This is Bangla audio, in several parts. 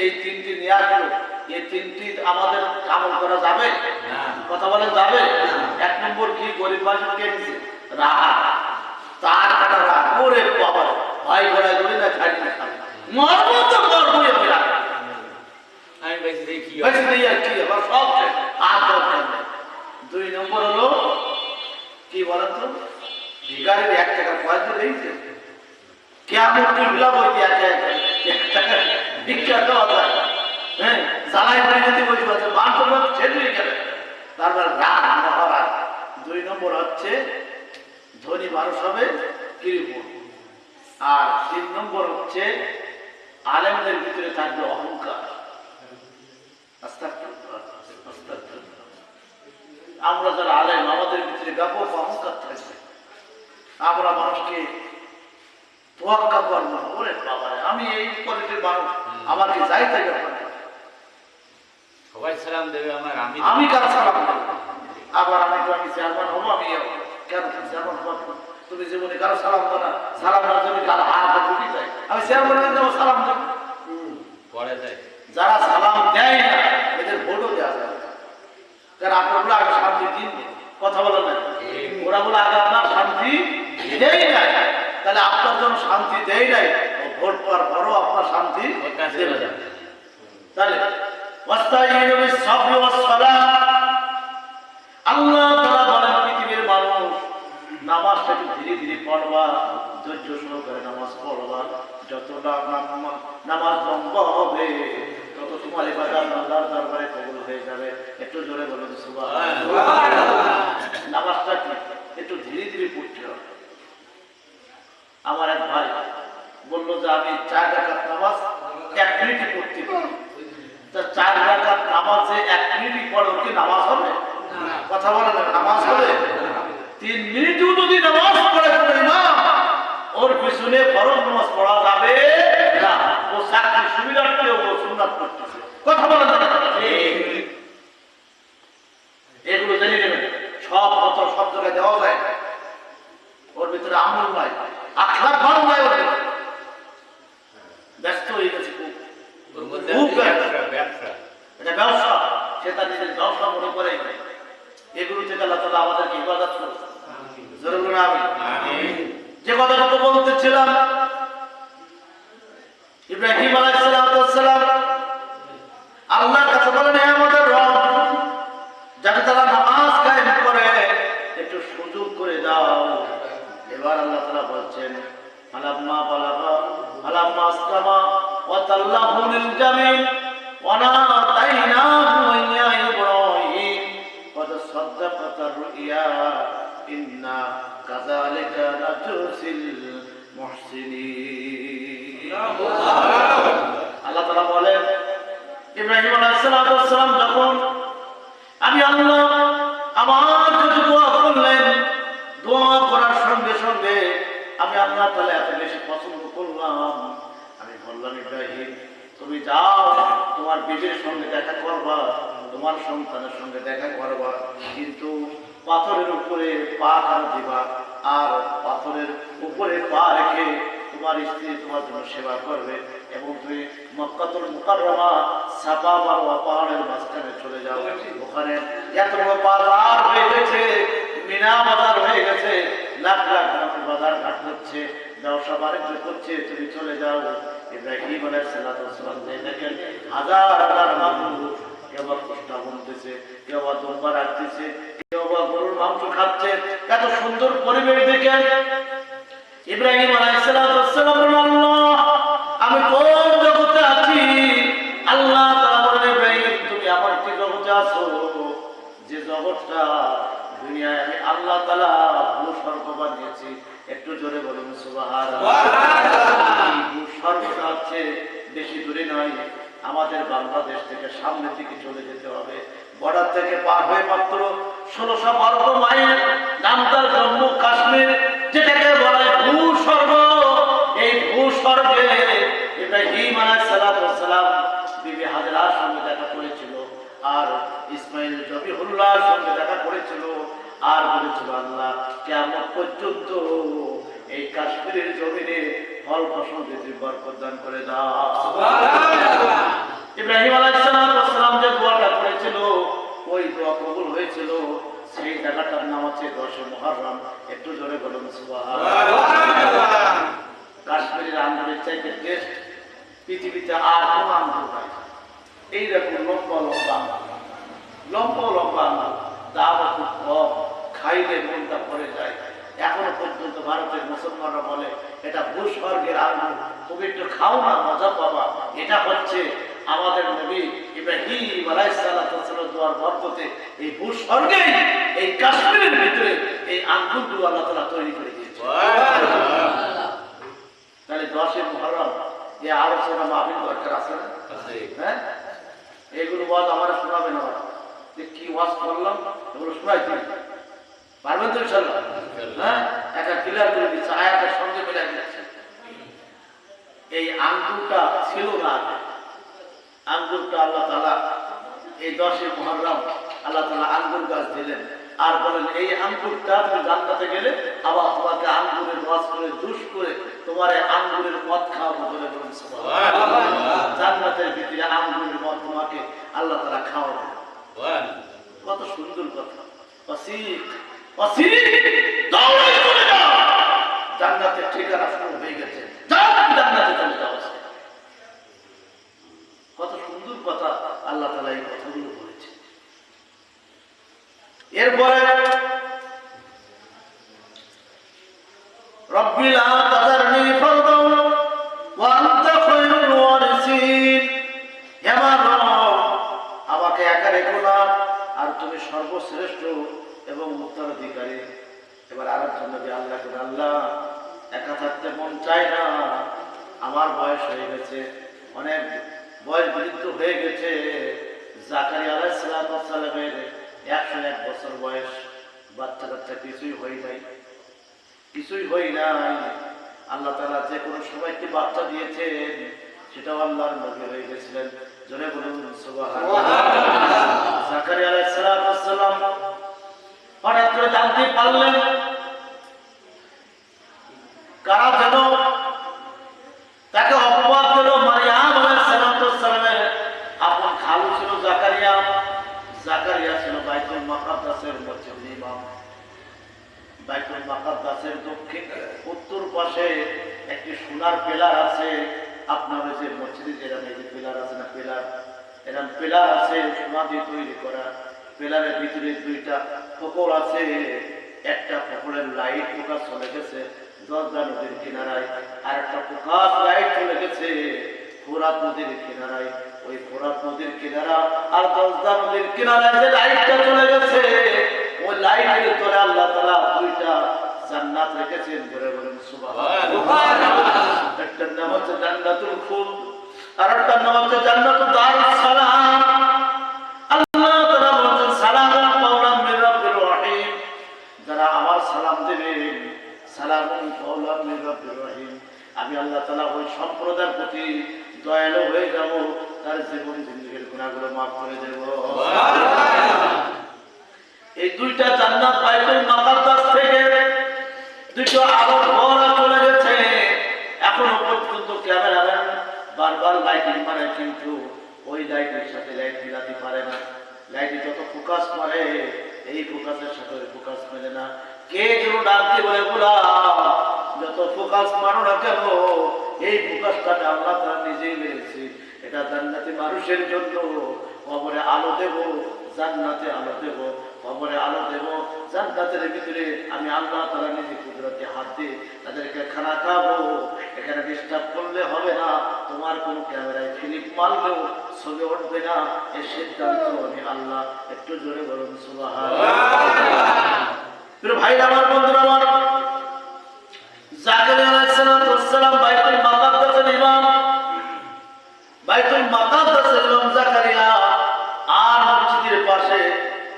এই তিনটি নিয়ে আসলো, এই তিনটি আমাদের আমল করা যাবে? কথা বলেন যাবে? এক নম্বর কি? গরিব মানুষকে দিচ্ছে রাহা, তার কাটা রাহা। ওরে বাবা, ভাই গড়ায় ধরে না ছাড়ি না মরব তো মরবই আমি রাখি, আমি বেশি দেখি বেশি নেই আর কি, আবার সব আর দরকার নেই। দুই নম্বর হলো কি বলেন তো, ভিখারির 1 টাকা পয়সা দিয়েছে, কেমন টিপলা বই দিয়ে 1 টাকা ভিক্ষা দেওয়া যায়। হ্যাঁ, জ্বালাই বাড়ি যদি বসে আছে বান্ধব ছেড়ে গেলে তারপর রাগ মহারাজ। 2 নম্বর হচ্ছে ধনী মানুষ হবে কৃপণ। আর 3 নম্বর হচ্ছে আলেমদের ভিতরে থাকবে অহংকার। আমরা যারা আলেম, আমাদের ভিতরে ব্যাপক অহংকার থাকবে। আমরা মানুষকে তোয়াক্কা করবো, ওরে বাবা আমি এই কোয়ালিটির মানুষ, আমাকে যাই তাই ব্যাপার, সবাই সালাম দেবে আমার, আমি কার সালাম দেবো? আবার আমি চেয়ারম্যান হবো, আমি কেন চেয়ারম্যান হবো? তুমি জীবনে কারো সালাম দাও না, সালাম না তুমি কারো হাত ঢুকি যায়, আমি চেয়ারম্যান দেবো সালাম দেবো? পরে যায় যারা সালাম দেয় না এদের ভোটও দেওয়া যায়, কারণ আপনার আগে শান্তি দিন, কথা বলে না, ওরা বলে আগে আপনার শান্তি দেয় নাই, তাহলে আপনার জন্য শান্তি দেয় নাই, ভোট পাওয়ার পরও আপনার শান্তি দেবে না। তাহলে আল্লাহ তাআলা বলেন পৃথিবীর মানুষ নামাজটা একটু ধীরে ধীরে পড়বা, ধৈর্য সহকারে নামাজ পড়বা, যত নামাজ লম্বা হবে তত তোমার ইবাদত আল্লাহর দরবারে কবুল হয়ে যাবে। একটু জোরে বলুন সুবহানাল্লাহ। নামাজটা কি একটু ধীরে ধীরে পড়তে হবে। আমার এক ভাই বললো যে আমি 4 রাকাত নামাজ 1 মিনিটে পড়তে পারি, তা 4 রাকাত নামাজে 1 মিনিটই পড়ো কি নামাজ হবে? কথা বলে না, নামাজ হবে? 3 মিনিটও যদি নামাজ পড়ে না, ওর পিছনে ফরজ নামাজ পড়া যাবে না, ও চাকরি সুবিধার্থে ও সুন্নাত করতেছে। কথা বলে না, এগুলো জেনে নেবেন। সব কথা সব জায়গায় দেওয়া যায় না, ওর ভিতরে আমল নাই, আখলাক ভালো নাই, ওর ব্যস্ত হয়ে গেছে খুব, এটা ব্যবসা, সে তার নিজের ব্যবসা মনে করে। এগুলো থেকে আল্লাহ তাআলা আমাদেরকে ইবাদত করবে। জোরে বলুন আমিন। যে কথাটা তো বলতেছিলাম, ইব্রাহিম আলাইহিস সালাম আল্লাহর কাছে বলেন হে আমাদের রব, যাতে তারা নামাজ কায়েম করে একটু সুযোগ করে দাও। এবার আল্লাহ তাআলা বলছেন ফালাম্মা বালাগা ফালাম্মা আসলামা ওয়া তাল্লাহু লিল জামিন ওয়া নাদাইনাহু ইয়া ইব্রাহিম قد صدقت الرؤيا إنا كذلك نجزي المحسنين। আল্লাহ তাআলা বলেন ইব্রাহিম আলাইহিস সালাম যখন আমি আল্লাহ আমার কাছে দোয়া করলেন, দোয়া করার সঙ্গে সঙ্গে আমি আল্লাহ তাআলা এত বেশি পছন্দ করলাম, আমি বললাম ইব্রাহিম তুমি যাও তোমার বিবির সঙ্গে দেখা করবা, তোমার সন্তানের সঙ্গে দেখা করবা, কিন্তু পাথরের উপরে পা কান দিবা, আর পাথরের উপরে পা রেখে তোমার স্ত্রী তোমার জন্য সেবা করবে, এবং তুমি মক্কাতুল মুকাররমা সাফা মারওয়া পাহাড়ের মাঝখানে চলে যাও। ওখানে এত বড় বাজার হয়ে গেছে, মিনা বাজার হয়ে গেছে, লাখ লাখ মানুষ বাজার ঘাট হচ্ছে, ব্যবসা বাণিজ্য করছে, তুমি চলে যাও। ইব্রাহিম আলাইহিস সালাম দেখেন হাজার হাজার মানুষ, কেউ বা কৃষ্ণা বলতেছে, কেউ বা দুম্বা রাখতেছে, কেউ বা গরুর মাংস খাচ্ছে, এত সুন্দর পরিবেশ দেখে ইব্রাহিম আলাইহিস সালাম আল্লাহ আমি কোন জগতে আছি? আল্লাহ তাআলা বলেন ইব্রাহিম তুমি আমার কি জগতে আছো, যে জগৎটা দুনিয়ায় আমি আল্লাহ তাআলা ভূস্বর্গ বানিয়েছি। একটু জোরে বলুন সুবহানাল্লাহ। ভূস্বর্গটা হচ্ছে বেশি দূরে নয়, আমাদের বাংলাদেশ থেকে সামনের দিকে চলে যেতে হবে, বর্ডার থেকে পার হয়ে মাত্র 1612 মাইল, নাম তার জম্মু কাশ্মীর, যেটাকে বলা হয় ভূস্বর্গ। এই ভূস্বর্গে ইব্রাহিম আলাইহিস সালাম বিবি হাজরার সঙ্গে দেখা করেছিল, আর ইসমাইল জবিহুল্লাহর সঙ্গে দেখা করেছিল, আর বলেছিল আল্লাহ কিয়ামত পর্যন্ত এই কাশ্মীরের জমিনে ফল ফসল বরকত দান করে দাও। সুবহানাল্লাহ। ইব্রাহিম আলাইহিস সালাম যে দোয়াটা করেছিল ওই দোয়া কবুল হয়েছিল, সেই জায়গাটার নাম হচ্ছে 10 মুহররম। একটু জোরে বলুন সুবহানাল্লাহ। কাশ্মীরের আঙ্গুরের চাইতে টেস্ট পৃথিবীতে আর কোন আঙ্গুর নাই। এইরকম লম্বা লম্বা লম্বা লম্বা আঙ্গুর, দাম খুব কম, খাইলে মনটা ভরে যায়। এখনো পর্যন্ত ভারতের মুসলমানরা বলে এটা ভূস্বর্গের আঙ্গুর, তুমি একটু খাও না, মজা পাবা। এটা হচ্ছে আমাদের নবী ইব্রাহিম আলাইহিস সালামের দোয়ার বরকতে এই ভূস্বর্গে এই কাশ্মীরের ভিতরে এই আঙ্গুরগুলো আল্লাহ তাআলা তৈরি করে দিয়েছে। তাহলে 10 মুহররম এ আলোচনা মাহফিল দরকার আছে না? হ্যাঁ, এগুলো ওয়াজ আমার শোনাবে না, যে কি ওয়াজ করলাম এগুলো শোনাইতে পারবেন তো ইনশাআল্লাহ? হ্যাঁ, একটা ক্লিয়ার করে দিচ্ছে, আয়াতের সঙ্গে মিলাই দিচ্ছে। এই আঙ্গুরটা ছিল না আগে, আঙ্গুরটা আল্লাহ তাআলা এই 10 মুহররম আল্লাহ তাআলা আঙ্গুর গাছ দিলেন, আর বলেন এই আঙ্গুরটা তুমি জান্নাতে গেলে আবার তোমাকে আঙ্গুরের রস করে জুস করে তোমার আঙ্গুরের মদ খাওয়াবো বলে বলুন সুবহানাল্লাহ। জান্নাতের ভিতরে আঙ্গুরের মদ তোমাকে আল্লাহ তাআলা খাওয়াবে। কত সুন্দর কথা। ওয়াসিক ওয়াসিক, দৌড়ে চলে যাও, জান্নাতের ঠিকানা শুরু হয়ে গেছে, যাও জান্নাতে চলে যাও। কত সুন্দর কথা আল্লাহ তাআলা এই কথাগুলো বলেছে। এরপরে রব্বি লা তাযারনি ফারদান ওয়া আনতা খায়রুল ওয়ারিসিন, হে আমার রব আমাকে একা রেখো না, আর তুমি সর্বশ্রেষ্ঠ এবং উত্তরাধিকারী। এবার আরেকজন নবী আল্লাহ করে, আল্লাহ একা থাকতে মন চায় না, আমার বয়স হয়ে গেছে, অনেক বয়স বৃদ্ধ হয়ে গেছে। জাকারিয়া আলাইহিস সালামের 101 বছর বয়স, বাচ্চা কাচ্চা কিছুই হয় নাই, কিছুই হয় নাই। আল্লাহ তাআলা যে কোনো সবাইকে বাচ্চা দিয়েছেন, সেটাও আল্লাহর নবী হয়ে গেছিলেন। জোরে বলুন সুবহানাল্লাহ। জাকারিয়া আলাইহিস সালাম হঠাৎ করে জানতে পারলেন কারা যেন তাকে অপবাদ দিল। মারিয়াম আলাইহিস সালামের আপন খালু ছিল জাকারিয়া। জাকারিয়া ছিল বাইতুল মুকাদ্দাসের মসজিদের ইমাম। বাইতুল মুকাদ্দাসের দক্ষিণ উত্তর পাশে একটি সোনার পিলার আছে। আপনার ওই যে মসজিদে যেরকম এই যে পিলার আছে না, পিলার এরকম পিলার আছে সোনা দিয়ে তৈরি করা। পিলারের ভিতরে 2টা ফোকর আছে, একটা ফোকরের লাইট ফোকাস চলে গেছে জর্দা নদীর কিনারায়, আর একটা ফোকাস লাইট চলে গেছে ফোরাত নদীর কিনারায়। ওই ফোরাত নদীর কিনারা আর জর্দা নদীর কিনারায় যে লাইটটা চলে গেছে, ওই লাইটের ভিতরে আল্লাহ তাআলা 2টা জান্নাত রেখেছেন। ধরে বলেন সুবহানাল্লাহ। একটার নাম হচ্ছে জান্নাতুল খুলদ, আর একটার নাম হচ্ছে জান্নাতুল দারুস সালাম। আল্লাহ তাআলা বলেন সালামুন কাওলাম মির রাব্বির রহিম, যারা আমার সালাম দেবেন, সালামুন কাওলাম মির রাব্বির রহিম, আমি আল্লাহ তাআলা ওই সম্প্রদায়ের প্রতি দয়ালু হয়ে যাব, তার জীবন জিন্দেগীর গুনাহগুলো maaf করে দেব। সুবহানাল্লাহ। এই 2টা জান্নাত বাইতুল মুকাদ্দাস থেকে 2টো আলোর ভরা চলে গেছে। এখনো পর্যন্ত ক্যামেরাম্যান বারবার লাইটিং মারে, কিন্তু ওই লাইটের সাথে লাইট মিলাতে পারে না। লাইটে যত ফোকাস মারে এই ফোকাসের সাথে ওই ফোকাস মেলে না। কে যেন ডাকতে বলে, বলা যত ফোকাস মারো না কেন, এই ফোকাসটা আল্লাহ তাআলা নিজেই মেরেছে। এটা জান্নাতি মানুষের জন্য। কবরে আলো দেব, জান্নাতে আলো দেব, কবরে আলো দেব, জান্নাতের ভিতরে আমি আল্লাহ তাআলা নিজে কুদরতে হাত দিয়ে তাদেরকে খানা খাবো। এখানে ডিস্টার্ব করলে হবে না, তোমার কোন ক্যামেরায় ফিলিপ মারলেও ছবি উঠবে না, এই সিদ্ধান্ত আমি আল্লাহ। একটু জোরে বলুন সুবহানাল্লাহ। ভাইরা আমার, বন্ধুরা আমার, জাকারিয়া আলাইহিস সালাম বাইতুল মুকাদ্দাসের ইমাম, বাইতুল মুকাদ্দাসের ইমাম জাকারিয়া। আর মসজিদের পাশে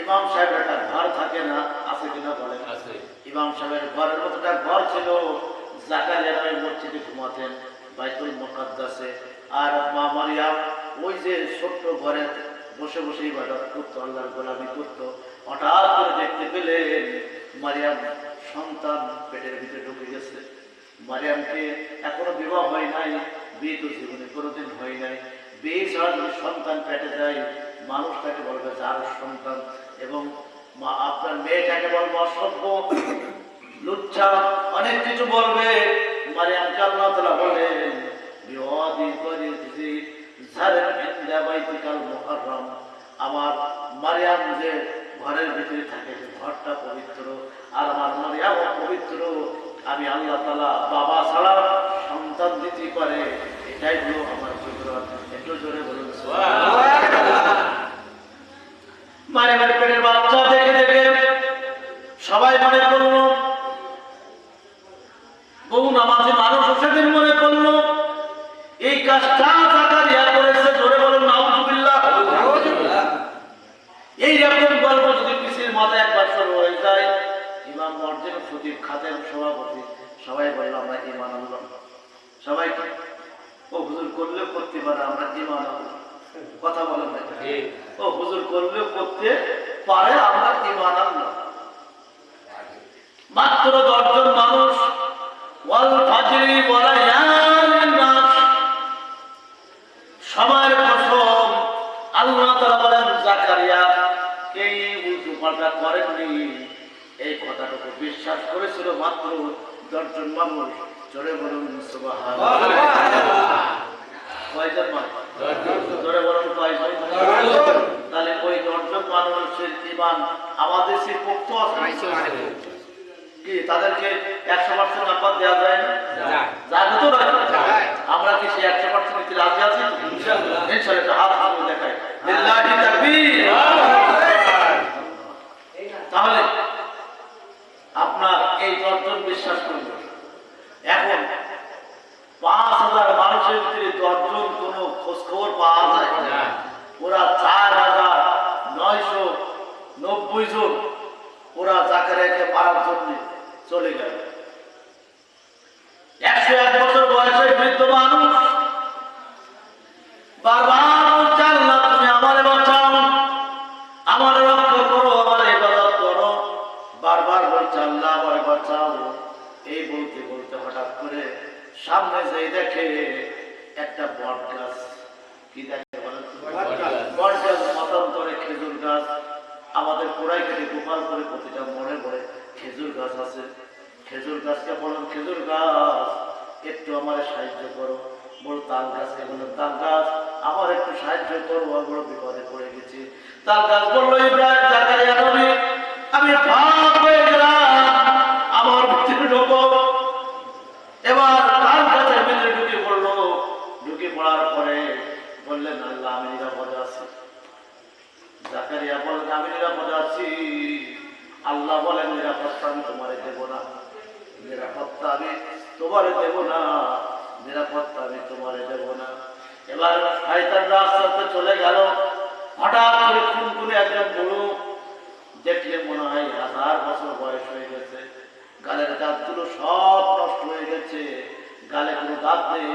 ইমাম সাহেবের একটা ঘর থাকে না, আছে কিনা বলেন? আছে। ইমাম সাহেবের ঘরের মতো একটা ঘর ছিল। জাকারিয়া ওই মসজিদে ঘুমাতেন বাইতুল মুকাদ্দাসে। আর মা মারিয়াম ওই যে ছোট্ট ঘরে বসে বসে ইবাদত করতো, আল্লাহর গোলামি করতো। হঠাৎ করে দেখতে পেলেন মারিয়াম সন্তান পেটের ভিতরে ঢুকে গেছে। মারিয়ামকে এখনো বিবাহ হয় নাই, বিয়ে তো জীবনে কোনোদিন হয় নাই। বিয়ে ছাড়া যদি সন্তান পেটে যায়, মানুষটাকে বলবে যার সন্তান, এবং আপনার মেয়েটাকে বলবো অসভ্য, লুচ্ছা, অনেক কিছু বলবে। মারিয়ামকে আল্লাহ তাআলা বলেন বিওয়াদি করিজি জারেন ইনদা বাইতিকাল মুহাররম, আমার মারিয়াম যে ঘরের ভিতরে থাকে, যে ঘরটা পবিত্র, আর আমার মারিয়াম পবিত্র। আমি আল্লাহ তাআলা বাবা ছাড়া সন্তান দিতে পারে, এটাই হলো আমার কুদরত। একটু জোরে বলুন সুবহানাল্লাহ। মারিয়ামের পেটের বাচ্চা দেখে দেখে সবাই মনে করলো, বহু নামাজি মানুষ সেদিন মনে করলো এই কাজটা জাকারিয়া করেছে। জোরে বলুন নাউজুবিল্লাহ। এইরকম গল্প যদি পিসির মাথায় একবার শুরু হয়ে যায়, ইমাম মসজিদ খতিব খাতেম সভাপতি সবাই বললো আমরা ঈমান আনলাম। সবাইকে ও হুজুর করলেও করতে পারে, আমরা ঈমান আনলাম। কথা বলেন না, ও হুজুর করলেও করতে পারে, আমরা ঈমান আনলাম। মাত্র 10 জন মানুষ, ওয়াল ফাজরি ওয়া লায়ালিন নাস, সময়ের কসম আল্লাহ তাআলা বলেন জাকারিয়া এই উল্টো পাল্টা করেননি। এই কথাটুকু বিশ্বাস করেছিল মাত্র 10 জন মানুষ। জোরে বলুন সুবহানাল্লাহ। কয়জন মানুষ? জোরে বলুন কয়জন? তাহলে ওই 10 জন মানুষের ঈমান আমাদের সে পক্ষ আছে কি? তাদেরকে 100% নাম্বার দেওয়া যায় না? যাবে তো না? আমরা কি সে 100% নিতে রাজি আছি? ইনশাআল্লাহ। ইনশাআল্লাহ হাত হাতে দেখাই লিল্লাহি তাকবীর। তাহলে আপনার এই 10 জন বিশ্বাস করবেন। এখন 5000 মানুষের ভিতরে 10 জন কোনো খোঁজ খবর পাওয়া যায় না। ওরা 4990 জন ওরা জাকারিয়াকে মারার জন্য চলে গেল। 101 বছর বয়সে বৃদ্ধ মানুষ বারবার বলছে আল্লাহ তুমি আমারে বাঁচাও, আমার রক্ষা করো, আমার ইবাদত করো। বারবার বলছে আল্লাহ আমারে বাঁচাও। এই বলতে বলতে হঠাৎ করে সামনে যেই দেখে একটা বট গাছ। কি দেখে বলেন? বট গাছ, মতান্তরে খেজুর গাছ। আমাদের কোরাই কেটে গোপাল করে প্রতিটা মনে মনে খেজুর গাছ আছে। খেজুর গাছকে বলেন খেজুর গাছ একটু আমার সাহায্য করো। বড় তাল গাছকে বলেন তাল গাছ আমার একটু সাহায্য করো, বড় বিপদে পড়ে গেছি। তাল গাছ বললো ইব্রাহিম জাকারিয়া নবী আমি পাপ হয়ে গেলাম, আমার ভিতরে ঢোকো। এবার তাল গাছের ভিতরে ঢুকে পড়লো। ঢুকে পড়ার পরে বললেন আল্লাহ আমি নিরাপদে আছি। জাকারিয়া বলেন আমি নিরাপদে আছি। আল্লাহ বলেন নিরাপত্তা আমি তোমারে দেব না, নিরাপত্তা আমি তোমারে দেব না, নিরাপত্তা আমি তোমারে দেব না। এবার শয়তানরা আস্তে আস্তে চলে গেল। হঠাৎ করে খুনখুনে একজন বুড়ো, দেখলে মনে হয় 1000 বছর বয়স হয়ে গেছে। গালের দাঁতগুলো সব নষ্ট হয়ে গেছে, গালে কোনো দাঁত নেই,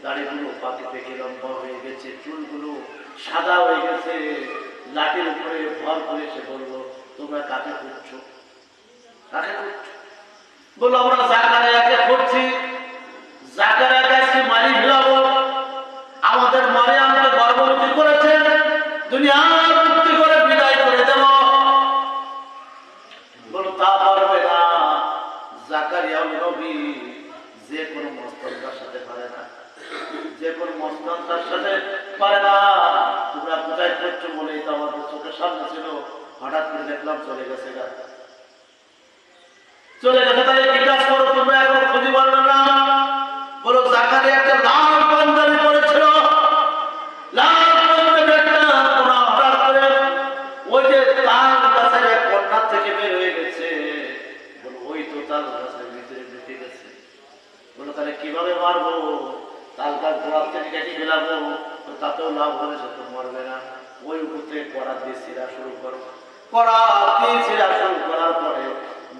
দাড়িগুলো পাতি পেকে লম্বা হয়ে গেছে, চুলগুলো সাদা হয়ে গেছে। লাঠির উপরে ভর করে সে বললো তোমরা কাকে খুঁজছো? কাকে খুঁজছো? বললো আমরা জাকারিয়াকে খুঁজছি। জাকারিয়াকে মারি ফেলাবো। আমাদের মারিয়ামকে গর্ভবতী করেছেন, দুনিয়ার মুক্তি করে বিদায় করে দেব। বলো তা পারবে না। জাকারিয়া নবী যে কোনো মস্তন্তার সাথে পারে না, যে কোনো মস্তন্তার সাথে পারে না। তোমরা কোথায় করছো বলেই তো আমাদের চোখের সামনে ছিল, হঠাৎ করে দেখলাম চলে গেছে। চলে গেছে তাই কি কাজ করো তোমরা এখন খুঁজে পারবে না? বলো জাকারিয়া একটা লাল পাঞ্জাবি পরেছিল, লাল পাঞ্জাবি একটা তোমরা হঠাৎ করে ওই যে তাল গাছের এক কন্যা থেকে বের হয়ে গেছে। বলো ওই তো তাল গাছের ভিতরে ঢুকে গেছে। বলো তাহলে কিভাবে মারবো? তাল গাছ গোড়ার থেকে কেটে ফেলাবো, তাতেও লাভ হবে, সে তো মরবে না। ওই উপর থেকে কড়া দিয়ে ছিঁড়া শুরু করো। কড়া দিয়ে ছিঁড়া শুরু করার পরে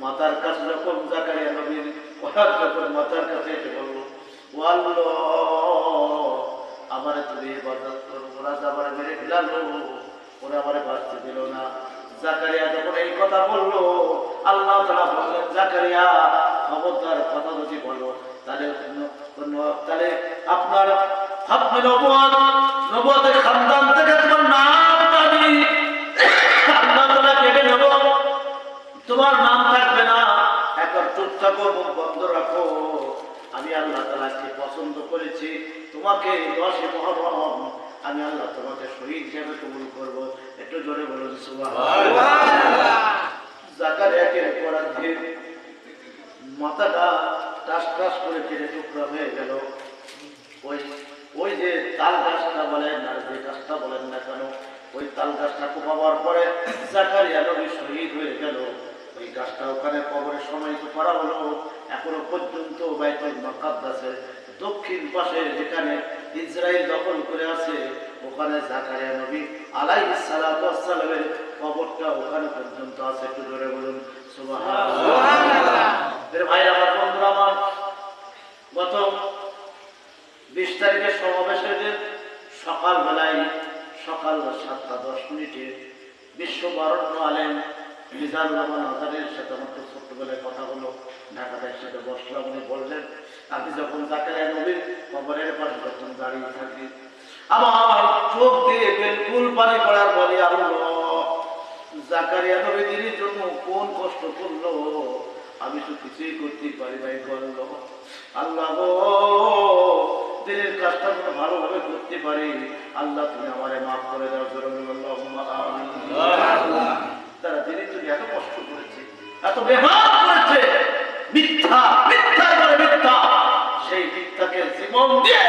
মাথার কাছে যখন জাকারিয়া নবীর কড়া যখন মাথার কাছে এসে বললো ও আল্লাহ আমারে তুমি ইবাদত করো, ওরা আমার মেরে ফেলালো, ওরা আমারে বাঁচতে দিল না। জাকারিয়া যখন এই কথা বললো আল্লাহ তাআলা বললেন জাকারিয়া খবরদার কথা যদি বলো তাহলে আপনার থাকো, মুখ বন্ধ রাখো। আমি আল্লাহ তাআলা আজকে পছন্দ করেছি তোমাকে 10 মুহররম আমি আল্লাহ তোমাকে শহীদ হিসেবে কবুল করব। একটু জোরে বলুন সুবহানাল্লাহ। জাকারিয়াকে পড়া দিয়ে মাথাটা টাস টাস করে কেটে টুকরা হয়ে গেল। ওই ওই যে তাল গাছটা বলেন আর যে গাছটা বলেন না কেন, ওই তাল গাছটা কোপাবার পরে জাকারিয়া নবী শহীদ হয়ে গেল। ওই গাছটা ওখানে কবরে সমাহিত করা হলো। এখনো পর্যন্ত বাইতুল মুকাদ্দাসের দক্ষিণ পাশে যেখানে ইসরায়েল দখল করে আছে, ওখানে জাকারিয়া নবী আলাইহিস সালাতু ওয়াস সালামের কবরটা ওখানে পর্যন্ত আছে। একটু জোরে বলুন সুবহানাল্লাহ। এর ভাই আমার, বন্ধুরা আমার, গত 20 তারিখের সমাবেশের সকালবেলায় সকাল 7:10 বিশ্ব বরেণ্য আলেম মিজানুর রহমান আজাদের সাথে আমার তো ছোট্টবেলায় কথা হলো। ঢাকাতে একসাথে বসলাম। উনি বললেন, আমি যখন জাকারিয়া নবীর কবরের পাশে যখন দাঁড়িয়ে থাকি, আমার চোখ দিয়ে বেলকুল পানি পড়ার বলে, আল্লাহ, জাকারিয়া নবী দিনের জন্য কোন কষ্ট করলো, আমি তো কিছুই করতে পারি নাই। করলো আল্লাহ গো, দিনের কাজটা যেন ভালোভাবে করতে পারি, আল্লাহ তুমি আমারে মাফ করে দাও। তারা দিনের জন্য এত কষ্ট করেছে, এত বেহাত করেছে, মিথ্যা মিথ্যা করে মিথ্যা, সেই মিথ্যাকে জীবন দিয়ে